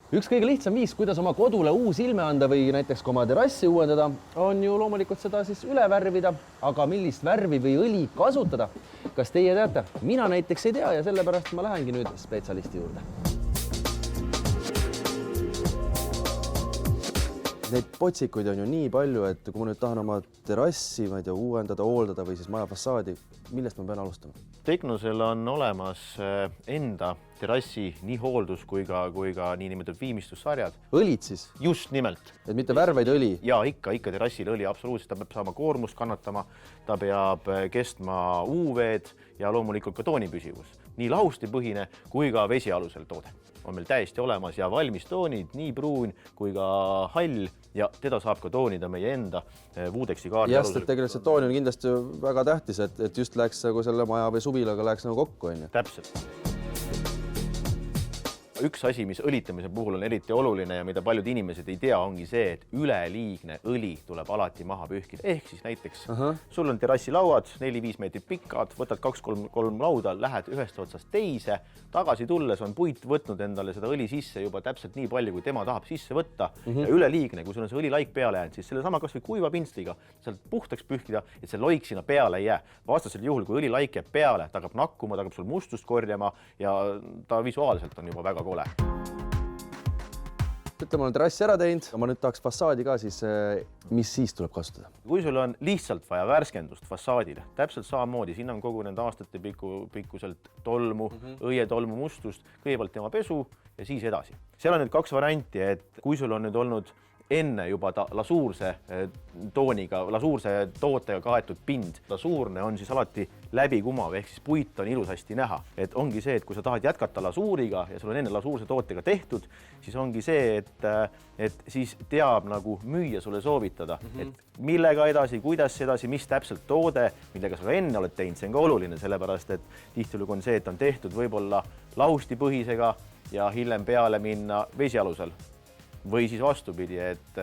Üks kõige lihtsam viis, kuidas oma kodule uus ilme anda või näiteks ka oma terrassi uuendada, on ju loomulikult seda siis üle värvida, aga millist värvi või õli kasutada? Kas teie teate? Mina näiteks ei tea ja sellepärast ma lähengi nüüd spetsialisti juurde. Neid potsikuid on ju nii palju, et kui ma nüüd tahan oma terrassi, ma ei tea, uuendada, hooldada või siis maja fassaadi, millest ma pean alustama? Teknosel on olemas enda terrassi nii hooldus kui ka niinimetatud viimistlussarjad. Õlid siis? Just nimelt. Et mitte värvaid õli? Ja ikka terrassil õli absoluutselt. Ta peab saama koormust kannatama, ta peab kestma UV-d ja loomulikult ka toonipüsivus. Nii lahustipõhine kui ka vesialusel toode on meil täiesti olemas ja valmis toonid, nii pruun kui ka hall ja teda saab ka toonida meie enda Woodexi kaardi alusel. Tegelikult see toon on kindlasti väga tähtis, et just läheks selle maja või suvilaga läheks nagu kokku. Täpselt. Üks asi, mis õlitamise puhul on eriti oluline ja mida paljud inimesed ei tea, ongi see, et üleliigne õli tuleb alati maha pühkida. Ehk siis näiteks sul on terrassilauad 4-5 meetrit pikad, võtad 2-3 lauda, lähed ühest otsast teise, tagasi tulles on puit võtnud endale seda õli sisse juba täpselt nii palju, kui tema tahab sisse võtta ja üleliigne, kui sul on see õlilaik peale jäänud, siis selle sama kas või kuiva pintsliga sealt puhtaks pühkida, et see loik sinna peale ei jää. Vastasel juhul, kui õlilaik jääb peale, ta hakkab nakkuma, ta hakkab sul mustust korjama ja ta visuaalselt on juba väga kole. Ütleme, olen terrassi ära teinud, aga ma nüüd tahaks fassaadi ka, siis mis siis tuleb kasutada? Kui sul on lihtsalt vaja värskendust fassaadile, täpselt samamoodi, siin on kogu nende aastate pikkuselt tolmu, õietolmu mustust, kõigepealt tema pesu ja siis edasi. Seal on nüüd 2 varianti, et kui sul on nüüd olnud enne juba lasuurse tooniga, lasuurse tootega kaetud pind. Lasuurne on siis alati läbikumav, ehk siis puit on ilusasti näha. Et ongi see, et kui sa tahad jätkata lasuuriga ja sul on enne lasuurse tootega tehtud, siis ongi see, et siis teab nagu müüa sulle soovitada, et millega edasi, kuidas edasi, mis täpselt toode, millega sa ka enne oled teinud, see on ka oluline, sellepärast, et tihtilugu on see, et on tehtud võib-olla lahustipõhisega ja hiljem peale minna vesialusel. Või siis vastupidi, et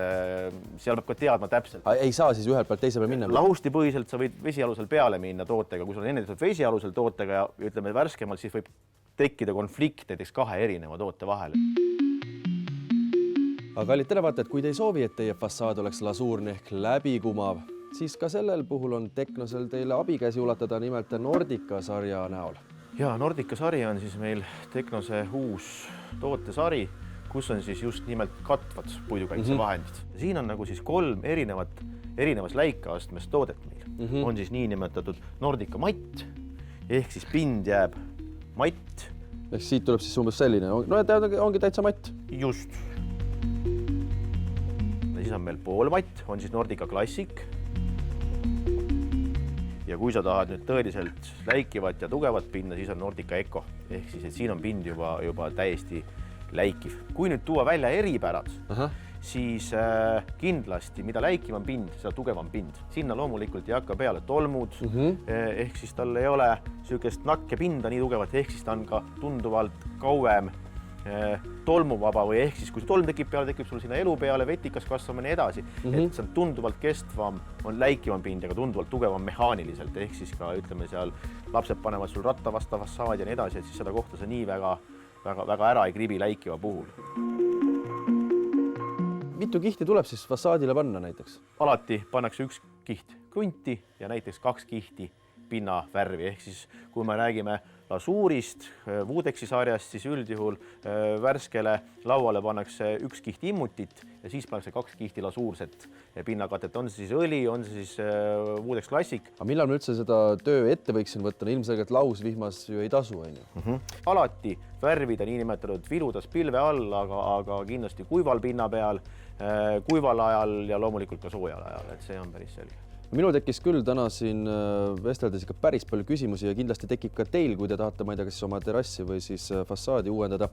seal peab ka teadma täpselt. Ei saa siis ühelt pealt teise peale minna? Lahustipõhiselt sa võid vesialusel peale minna tootega. Kui sul on enne tehtud vesialusel tootega ja ütleme värskemalt, siis võib tekkida konflikt näiteks 2 erineva toote vahel. Aga kallid televaatajad, kui te ei soovi, et teie fassaad oleks lasuurne ehk läbikumav, siis ka sellel puhul on Teknosel teile abikäsi ulatada nimelt Nordica sarja näol. Ja Nordica sari on siis meil Teknose uus tootesari, kus on siis just nimelt katvad puidukaitsevahendid. Siin on nagu siis 3 erinevas läikaastmes toodet meil. On siis nii nimetatud Nordica matt, ehk siis pind jääb matt. Ehk siit tuleb siis umbes selline, no et ongi täitsa matt. Just. Ja siis on meil poolmatt, on siis Nordica Classic. Ja kui sa tahad nüüd tõeliselt läikivat ja tugevat pinda, siis on Nordica Eco. Ehk siis, et siin on pind juba täiesti läikiv. Kui nüüd tuua välja eripärad, siis kindlasti, mida läikivam pind, seda tugevam pind. Sinna loomulikult ei hakka peale tolmud, ehk siis tal ei ole süükest nakkepinda nii tugevat, ehk siis ta on ka tunduvalt kauem tolmuvaba või ehk siis, kui see tolm tekib peale, tekib sul sinna elu peale, vetikas kasvama ja nii edasi. Et see on tunduvalt kestvam, on läikivam pind ja ka tunduvalt tugevam mehaaniliselt, ehk siis ka ütleme seal lapsed panevad sul ratta vasta fassaadi ja nii edasi, et siis seda kohta see nii väga ära ei kribi läikiva puhul. Mitu kihti tuleb siis fassaadile panna näiteks? Alati pannakse 1 kiht krunti ja näiteks 2 kihti pinnavärvi. Ehk siis, kui me räägime lasuurist, Woodexi sarjast, siis üldjuhul värskele lauale pannakse 1 kiht immutit ja siis pannakse 2 kihti lasuurset pinnakatet. On see siis õli, on see siis Woodex Classic. Aga millal ma üldse seda töö ette võiksin võtta? Ilmselgelt lausvihmas ju ei tasu, on ju. Alati värvida nii nimetatud viludas pilve all, aga kindlasti kuival pinna peal, kuival ajal ja loomulikult ka soojal ajal, et see on päris selge. Minul tekkis küll täna siin vesteldes ikka päris palju küsimusi ja kindlasti tekib ka teil, kui te tahate, ma ei tea, kas oma terrassi või siis fassaadi uuendada.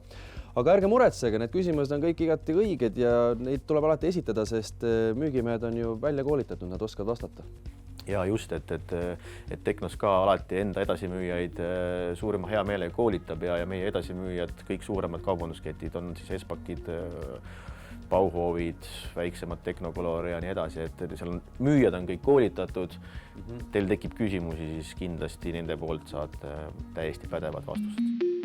Aga ärge muretsege, need küsimused on kõik igati õiged ja neid tuleb alati esitada, sest müügimehed on ju välja koolitatud, nad oskavad vastata. Ja just, et Teknos ka alati enda edasimüüjaid suurima hea meelega koolitab ja meie edasimüüjad, kõik suuremad kaubandusketid on siis Espakid, Bauhovid, väiksemad Technocolor ja nii edasi, et seal on müüjad on kõik koolitatud. Teil tekib küsimusi, siis kindlasti nende poolt saate täiesti pädevad vastused.